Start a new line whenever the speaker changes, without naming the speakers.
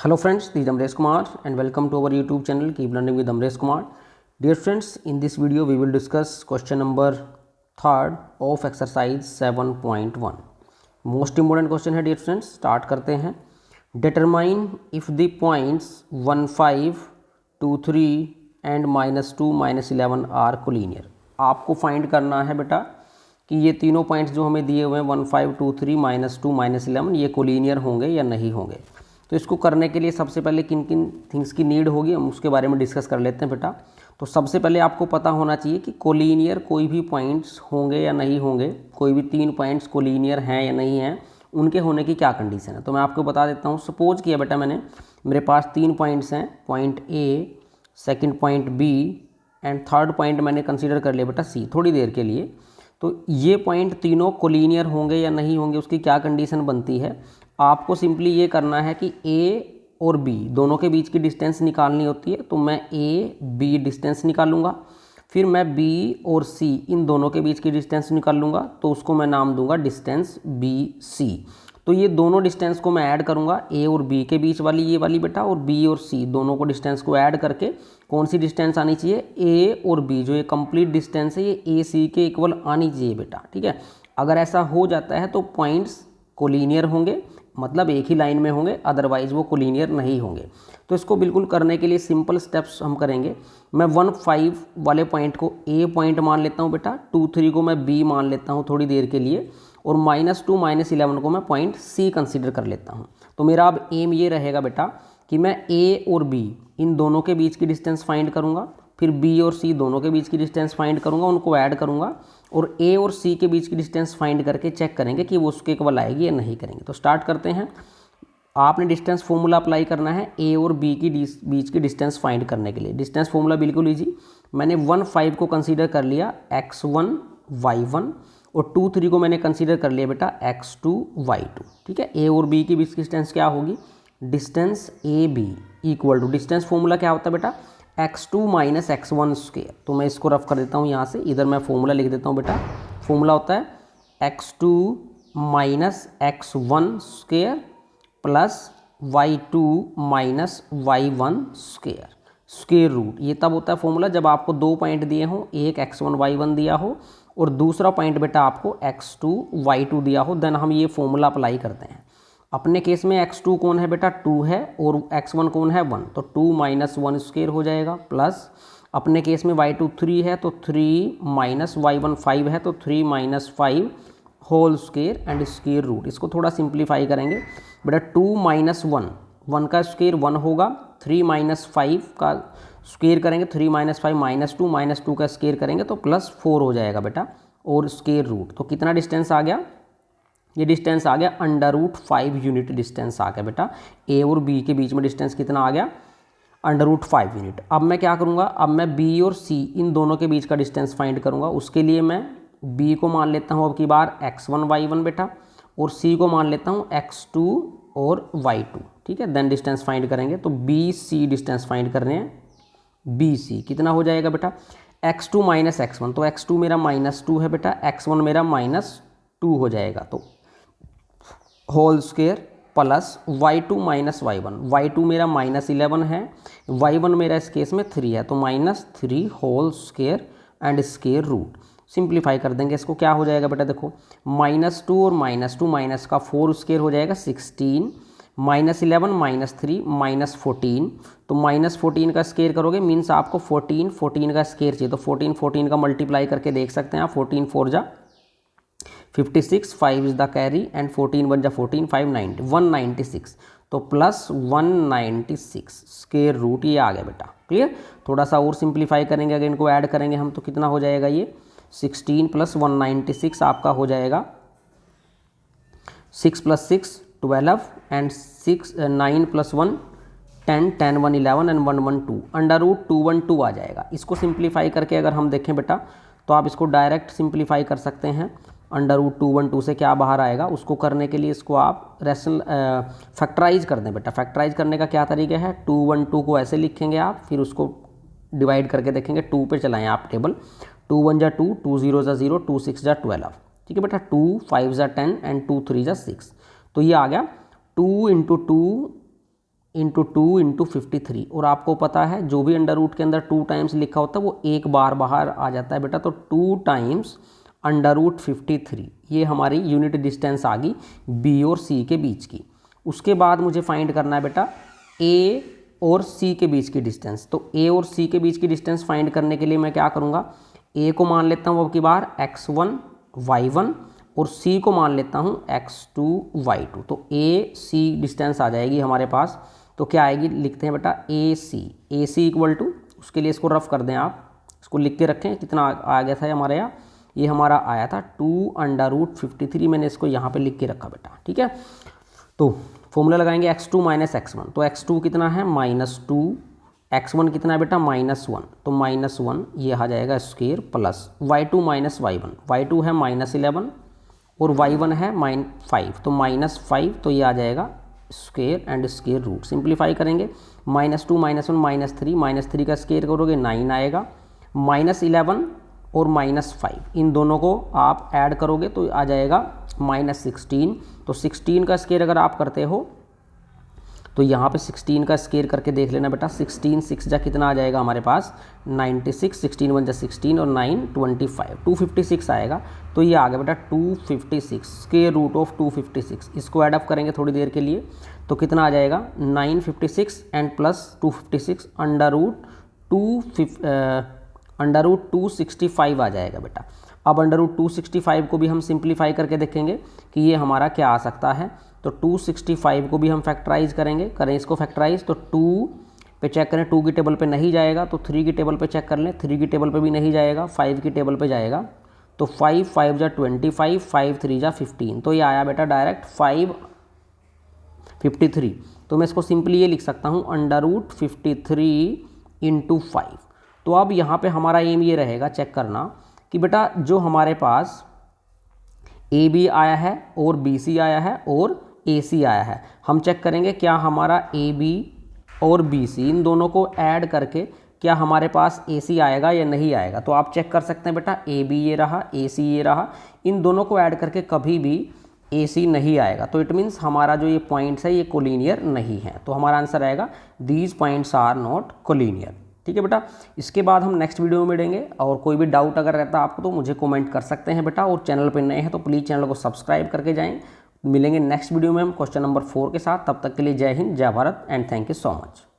Hello friends, this is Amresh Kumar and welcome to our YouTube channel Keep Learning with Amresh Kumar. Dear friends, in this video we will discuss question number 3rd of exercise 7.1. Most important question है dear friends, start करते हैं. Determine if the points 1, 5, 2, 3 and -2, -11 are collinear. आपको find करना है बेटा कि ये तीनों पॉइंट्स जो हमें दिए हुए हैं 1, 5, 2, 3, -2, -11 ये कोलिनियर होंगे या नहीं होंगे. तो इसको करने के लिए सबसे पहले किन किन थिंग्स की नीड होगी हम उसके बारे में डिस्कस कर लेते हैं बेटा. तो सबसे पहले आपको पता होना चाहिए कि कोलिनियर कोई भी पॉइंट्स होंगे या नहीं होंगे, कोई भी 3 पॉइंट्स कोलिनियर हैं या नहीं हैं, उनके होने की क्या कंडीशन है. तो मैं आपको बता देता हूँ. सपोज किया बेटा मैंने, मेरे पास 3 पॉइंट्स हैं, point a, second point b and third point मैंने कंसिडर कर लिया बेटा सी थोड़ी देर के लिए. तो ये पॉइंट तीनों कोलिनियर होंगे या नहीं होंगे उसकी क्या कंडीशन बनती है. आपको सिंपली ये करना है कि ए और बी दोनों के बीच की डिस्टेंस निकालनी होती है. तो मैं ए बी डिस्टेंस निकालूंगा, फिर मैं बी और सी इन दोनों के बीच की डिस्टेंस निकाल लूँगा. तो उसको मैं नाम दूंगा डिस्टेंस बी सी. तो ये दोनों डिस्टेंस को मैं ऐड करूंगा, ए और बी के बीच वाली ये वाली बेटा, और बी और सी दोनों को डिस्टेंस को ऐड करके कौन सी डिस्टेंस आनी चाहिए, ए और बी जो ये कंप्लीट डिस्टेंस है ये ए सी के इक्वल आनी चाहिए बेटा. ठीक है. अगर ऐसा हो जाता है तो पॉइंट्स कोलिनियर होंगे, मतलब एक ही लाइन में होंगे, अदरवाइज वो कोलिनियर नहीं होंगे. तो इसको बिल्कुल करने के लिए सिंपल स्टेप्स हम करेंगे. मैं 1, 5 वाले पॉइंट को ए पॉइंट मान लेता हूँ बेटा, 2, 3 को मैं बी मान लेता हूँ थोड़ी देर के लिए, और -2, -11 को मैं पॉइंट सी कंसीडर कर लेता हूँ. तो मेरा अब एम ये रहेगा बेटा कि मैं ए और बी इन दोनों के बीच की डिस्टेंस फाइंड करूँगा, फिर बी और सी दोनों के बीच की डिस्टेंस फाइंड करूँगा, उनको ऐड करूँगा, और ए और सी के बीच की डिस्टेंस फाइंड करके चेक करेंगे कि वो उसके इक्वल आएगी या नहीं करेंगे. तो स्टार्ट करते हैं. आपने डिस्टेंस फॉर्मूला अप्लाई करना है ए और बी की बीच की डिस्टेंस फाइंड करने के लिए. डिस्टेंस फॉर्मूला बिल्कुल ईजी. मैंने 1, 5 को कंसीडर कर लिया x1, y1, और 2, 3 को मैंने कंसीडर कर लिया बेटा x2, y2. ठीक है. ए और बी की बीच की डिस्टेंस क्या होगी, distance a b equal to, distance formula क्या होता है बेटा, x2 - x1 स्क्वायर. तो मैं इसको रफ कर देता हूँ यहाँ से, इधर मैं फॉर्मूला लिख देता हूँ बेटा. फॉर्मूला होता है x2 - x1 square plus y2 - y1 square, square root. ये तब होता है फॉर्मूला जब आपको 2 पॉइंट दिए हों, एक x1 y1 दिया हो और दूसरा पॉइंट बेटा आपको x2 y2 दिया हो, देन हम ये फॉर्मूला अप्लाई करते हैं. अपने केस में x2 कौन है बेटा, 2 है, और x1 कौन है, 1. तो 2 - 1 स्क्वायर हो जाएगा, प्लस अपने केस में y2 3 है तो 3 - y1 5 है तो 3 - 5 whole square and square root. इसको थोड़ा सिंप्लीफाई करेंगे बेटा. 2 - 1, 1 का स्क्वायर 1 होगा, 3 - 5 का स्क्वायर करेंगे, 3 - 5 -2 का स्क्वायर करेंगे तो +4 हो जाएगा बेटा, और स्क्वायर रूट. तो कितना डिस्टेंस आ गया, ये डिस्टेंस आ गया √5 यूनिट डिस्टेंस आ गया बेटा. ए और बी के बीच में डिस्टेंस कितना आ गया, √5 यूनिट. अब मैं क्या करूँगा, अब मैं बी और सी इन दोनों के बीच का डिस्टेंस फाइंड करूँगा. उसके लिए मैं बी को मान लेता हूँ अब की बार x1 y1 बेटा, और सी को मान लेता हूँ x2 और y2. ठीक है. देन डिस्टेंस फाइंड करेंगे. तो बी सी डिस्टेंस फाइंड कर रहे हैं. बी सी कितना हो जाएगा बेटा, x2 - x1, तो x2 मेरा -2 है बेटा, x1 मेरा -2 हो जाएगा, तो whole square plus y2 - y1, y2 मेरा -11 है, y1 मेरा इस केस में 3 है, तो -3 whole square and square root. Simplify कर देंगे इसको, क्या हो जाएगा बेटा, देखो -2 और -2 माइनस का 4 स्क्वायर हो जाएगा 16, -11 -3 -14. तो -14 का स्क्वायर करोगे मीन्स आपको 14 का स्क्वायर चाहिए. तो 14 का मल्टीप्लाई करके देख सकते हैं आप. 14 4 जा 56, 5 इज द कैरी एंड 14 1 जा 14, 5 90, 196. तो +196 स्क्वायर रूट ये आ गया बेटा. क्लियर. थोड़ा सा और सिंप्लीफाई करेंगे, अगर इनको ऐड करेंगे हम तो कितना हो जाएगा, ये 16 + 196 आपका हो जाएगा 6 + 6 12 एंड 9 + 1 10, 10 1 11 एंड 1 1 2, √212 आ जाएगा. इसको सिंप्लीफाई करके अगर हम देखें बेटा तो आप इसको डायरेक्ट सिंप्लीफाई कर सकते हैं. √212 से क्या बाहर आएगा, उसको करने के लिए इसको आप रेशनल फैक्टराइज कर दें बेटा. फैक्टराइज करने का क्या तरीका है, 212 को ऐसे लिखेंगे आप, फिर उसको डिवाइड करके देखेंगे, 2 पे चलाएं आप टेबल. 2 1 जा 2, 2 0 जा 0, 2 6 जा 12. ठीक है बेटा. 2 5 जा 10 एंड 2 3 जा 6. तो ये आ गया 2 × 2 इंटू 2 इंटू 53, और आपको पता है जो भी अंडर रूट के अंदर 2 टाइम्स लिखा होता है वो एक बार बाहर आ जाता है बेटा, तो 2 टाइम्स अंडर रूट 53, ये हमारी यूनिट डिस्टेंस आ गई बी और सी के बीच की। उसके बाद मुझे फाइंड करना है बेटा ए और सी के बीच की डिस्टेंस। तो ए और सी के बीच की डिस्टेंस फाइंड करने के लिए मैं क्या करूँगा, ए को मान लेता हूँ अब की बार x1 y1 और सी को मान लेता हूँ x2 y2। तो ए सी डिस्टेंस आ जाएगी हमारे पास, तो क्या आएगी, लिखते हैं बेटा ए सी इक्वल टू, उसके लिए इसको रफ कर दें आप, इसको लिख के रखें कितना आ गया था हमारे यहाँ, ये हमारा आया था 2 अंडर रूट 53, मैंने इसको यहाँ पे लिख के रखा बेटा, ठीक है। तो फॉर्मूला लगाएंगे x2 माइनस x1, तो x2 कितना है -2, x1 कितना है बेटा -1, तो -1 ये आ जाएगा square plus y2 minus y1 है -11 और y1 है -5, तो -5, तो ये आ जाएगा square and square root. Simplify करेंगे, -2 -1 -3 का स्क्वायर करोगे 9 आएगा, -11 और -5 इन दोनों को आप ऐड करोगे तो आ जाएगा -16। तो 16 का स्क्वायर अगर आप करते हो तो यहाँ पे 16 का स्क्वायर करके देख लेना बेटा, 16 6 जा कितना आ जाएगा हमारे पास 96, 16 1 जा 16 और 9 25, 256 आएगा। तो ये आ गया बेटा 256 स्क्वायर रूट ऑफ 256। इसको ऐड अप करेंगे थोड़ी देर के लिए तो कितना आ जाएगा 956 एंड प्लस 256 अंडर रूट 265 आ जाएगा बेटा। अब अंडर रूट 265 को भी हम सिंप्लीफाई करके देखेंगे कि ये हमारा क्या आ सकता है, तो 265 को भी हम फैक्टराइज करें इसको फैक्टराइज, तो 2 पे चेक करें, 2 की टेबल पे नहीं जाएगा तो 3 की टेबल पे चेक कर लें, 3 की टेबल पे भी नहीं जाएगा, 5 की टेबल पे जाएगा, तो 5 5 जा 25, 5 3 जा 15, तो ये आया बेटा डायरेक्ट 553। तो मैं इसको सिंपली ये लिख सकता हूँ अंडर रूट 53 इंटू 5। तो अब यहाँ पे हमारा एम ये रहेगा चेक करना कि बेटा जो हमारे पास ए बी आया है और बी सी आया है और ए सी आया है, हम चेक करेंगे क्या हमारा ए बी और बी सी इन दोनों को ऐड करके क्या हमारे पास ए सी आएगा या नहीं आएगा। तो आप चेक कर सकते हैं बेटा ए बी ये रहा, ए सी ये रहा, इन दोनों को ऐड करके कभी भी ए सी नहीं आएगा। तो इट मीन्स हमारा जो ये पॉइंट्स है ये कोलिनियर नहीं है। तो हमारा आंसर आएगा these points are not collinear. ठीक है बेटा, इसके बाद हम नेक्स्ट वीडियो में मिलेंगे और कोई भी डाउट अगर रहता है आपको तो मुझे कमेंट कर सकते हैं बेटा। और चैनल पे नए हैं तो प्लीज़ चैनल को सब्सक्राइब करके जाएं। मिलेंगे नेक्स्ट वीडियो में हम क्वेश्चन नंबर 4 के साथ। तब तक के लिए जय हिंद, जय Bharat and thank you so much.